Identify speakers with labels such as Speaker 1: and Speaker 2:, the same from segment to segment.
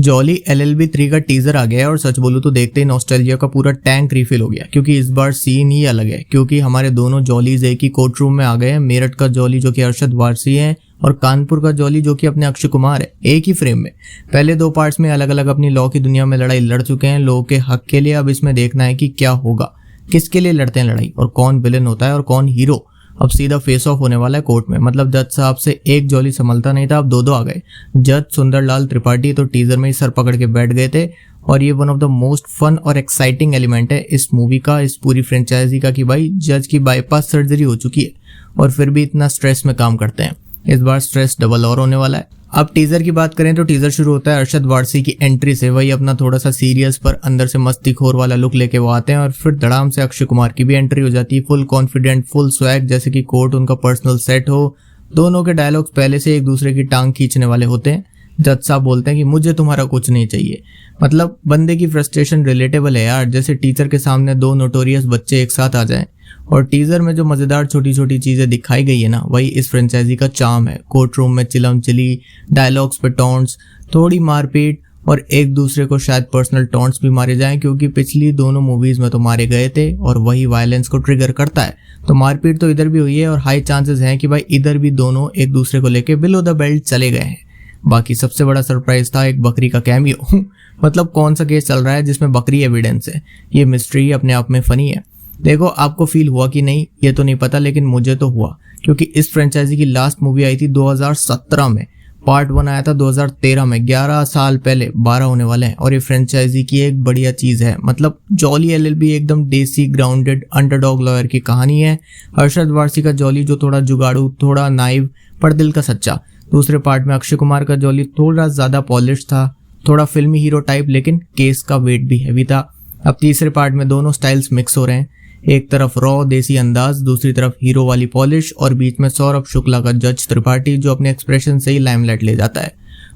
Speaker 1: Jolly LLB 3 का teaser आ गया है और सच बोलूं तो देखते ही नॉस्टैल्जिया का पूरा टैंक रिफिल हो गया, क्योंकि इस बार सीन ही अलग है। क्योंकि हमारे दोनों जॉलीज एक ही कोर्ट रूम में आ गए हैं। मेरठ का जॉली जो कि अरशद वारसी है और कानपुर का जॉली जो कि अपने अक्षय कुमार है, एक ही फ्रेम में। पहले 2 पार्ट्स में अलग अलग अपनी लॉ की दुनिया में लड़ाई लड़ चुके हैं लोगों के हक के लिए। अब इसमें देखना है कि क्या होगा, किसके लिए लड़ते हैं लड़ाई और कौन विलेन होता है और कौन हीरो। अब सीधा फेस ऑफ होने वाला है कोर्ट में। मतलब जज साहब से एक जॉली संभलता नहीं था, अब 2 आ गए। जज सुंदरलाल त्रिपाठी तो टीजर में ही सर पकड़ के बैठ गए थे और ये one of the most fun और एक्साइटिंग एलिमेंट है इस मूवी का, इस पूरी फ्रेंचाइजी का, कि भाई जज की बाईपास सर्जरी हो चुकी है और फिर भी इतना स्ट्रेस में काम करते हैं। इस बार स्ट्रेस डबल और होने वाला है। अब टीजर की बात करें तो टीजर शुरू होता है अरशद वारसी की एंट्री से। वही अपना थोड़ा सा सीरियस पर अंदर से मस्तीखोर वाला लुक लेके वो आते हैं और फिर धड़ाम से अक्षय कुमार की भी एंट्री हो जाती है। फुल कॉन्फिडेंट, फुल स्वैग, जैसे कि कोर्ट उनका पर्सनल सेट हो। दोनों के डायलॉग्स पहले से एक दूसरे की टांग खींचने वाले होते हैं। जज साहब बोलते हैं कि मुझे तुम्हारा कुछ नहीं चाहिए। मतलब बंदे की फ्रस्ट्रेशन रिलेटेबल है यार, जैसे टीचर के सामने 2 नोटोरियस बच्चे एक साथ आ जाएं। और टीजर में जो मजेदार छोटी छोटी चीजें दिखाई गई है ना, वही इस फ्रेंचाइजी का चार्म है। कोर्ट रूम में चिलम चिली, डायलॉग्स पे टॉन्ट्स, थोड़ी मारपीट और एक दूसरे को शायद पर्सनल टॉन्ट्स भी मारे जाएं, क्योंकि पिछली दोनों मूवीज में तो मारे गए थे और वही वायलेंस को ट्रिगर करता है। तो मारपीट तो इधर भी हुई है और हाई चांसेस हैं कि भाई इधर भी दोनों एक दूसरे को लेके बिलो द बेल्ट चले गए हैं। बाकी सबसे बड़ा सरप्राइज था एक बकरी का कैमियो। मतलब कौन सा केस चल रहा है जिसमें बकरी एविडेंस है? ये मिस्ट्री अपने आप में फनी है। देखो आपको फील हुआ कि नहीं ये तो नहीं पता, लेकिन मुझे तो हुआ, क्योंकि इस फ्रेंचाइजी की लास्ट मूवी आई थी 2017 में, पार्ट 1 आया था 2013 में। 11 साल पहले 12 होने वाले हैं और ये फ्रेंचाइजी की एक बढ़िया चीज है। मतलब जॉली LLB एकदम देसी ग्राउंडेड अंडरडॉग लॉयर की कहानी है। अरशद वारसी का जॉली जो थोड़ा जुगाड़ू, थोड़ा नाइव पर दिल का सच्चा। दूसरे पार्ट में अक्षय कुमार का जॉली थोड़ा ज्यादा पॉलिश था, थोड़ा फिल्मी हीरो टाइप, लेकिन केस का वेट भी हैवी था। अब तीसरे पार्ट में दोनों स्टाइल्स मिक्स हो रहे हैं। एक तरफ रॉ देसी अंदाज, दूसरी तरफ हीरो वाली पॉलिश और बीच में सौरभ शुक्ला का जज त्रिपाठी जो अपने एक्सप्रेशन से ही लाइमलाइट ले जाता है।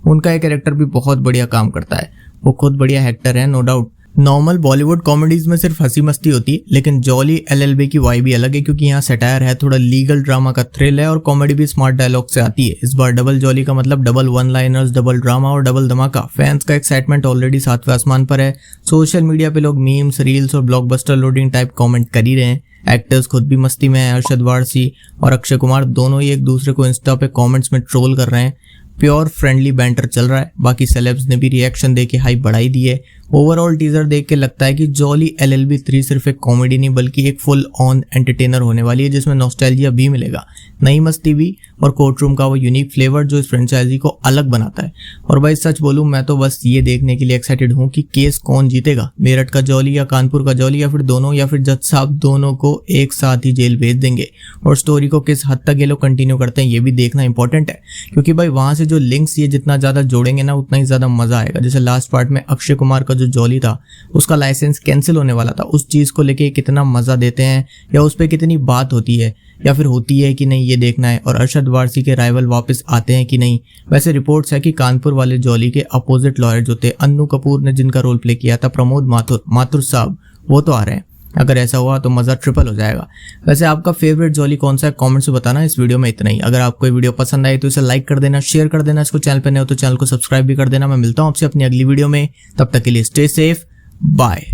Speaker 1: उनका एक कैरेक्टर भी बहुत बढ़िया काम करता है। वो खुद बढ़िया एक्टर है, no doubt. Normal Bollywood comedies में सिर्फ हंसी मस्ती होती है, लेकिन जॉली LLB की वाइब भी अलग है, क्योंकि यहाँ सटायर है, थोड़ा लीगल ड्रामा का थ्रिल है और कॉमेडी भी स्मार्ट डायलॉग से आती है। इस बार डबल जॉली का मतलब double one liners, double drama और डबल धमाका। फैंस का एक्साइटमेंट ऑलरेडी 7वें आसमान पर है। सोशल मीडिया पे लोग मीम्स, रील्स और ब्लॉकबस्टर लोडिंग टाइप कॉमेंट कर ही रहे हैं। एक्टर्स खुद भी मस्ती में है। अरशद वारसी और अक्षय कुमार दोनों ही एक दूसरे को इंस्टा पे कमेंट्स में ट्रोल कर रहे हैं। प्योर फ्रेंडली बैंटर चल रहा है। बाकी सेलेब्स ने भी रिएक्शन देके हाइप बढ़ाई दी है। ओवरऑल टीजर देख के लगता है कि जॉली LLB 3 सिर्फ एक कॉमेडी नहीं बल्कि एक फुल ऑन एंटरटेनर होने वाली है, जिसमें नॉस्टैल्जिया भी मिलेगा, नई मस्ती भी और कोर्ट रूम का वो यूनिक फ्लेवर जो इस फ्रेंचाइजी को अलग बनाता है। और भाई सच बोलूं, मैं तो बस ये देखने के लिए एक्साइटेड हूँ कि केस कौन जीतेगा, मेरठ का जॉली या कानपुर का जॉली, या फिर दोनों, या फिर जज साहब दोनों को एक साथ ही जेल भेज देंगे। और स्टोरी को किस हद तक ये लोग कंटिन्यू करते हैं ये भी देखना इंपॉर्टेंट है, क्योंकि भाई वहां से जो लिंक्स ये जितना ज्यादा जोड़ेंगे ना उतना ही ज्यादा मजा आएगा। जैसे लास्ट पार्ट में अक्षय कुमार का जो जॉली था उसका लाइसेंस कैंसिल होने वाला था, उस चीज को लेके कितना मजा देते हैं या उस पर कितनी बात होती है या फिर होती है कि नहीं, ये देखना है। और अरशद वारसी के राइवल वापस आते हैं कि नहीं। वैसे रिपोर्ट्स है कि कानपुर वाले जॉली के अपोजिट लॉयर जो थे, अन्नू कपूर ने जिनका रोल प्ले किया था, प्रमोद माथुर साहब, वो तो आ रहे हैं। अगर ऐसा हुआ तो मजा ट्रिपल हो जाएगा। वैसे आपका फेवरेट जॉली कौन सा है कमेंट्स में बताना। इस वीडियो में इतना ही। अगर आपको ये वीडियो पसंद आई तो इसे लाइक कर देना, शेयर कर देना। इसको चैनल पर नए हो तो चैनल को सब्सक्राइब भी कर देना। मैं मिलता हूं आपसे अपनी अगली वीडियो में, तब तक के लिए स्टे सेफ, बाय।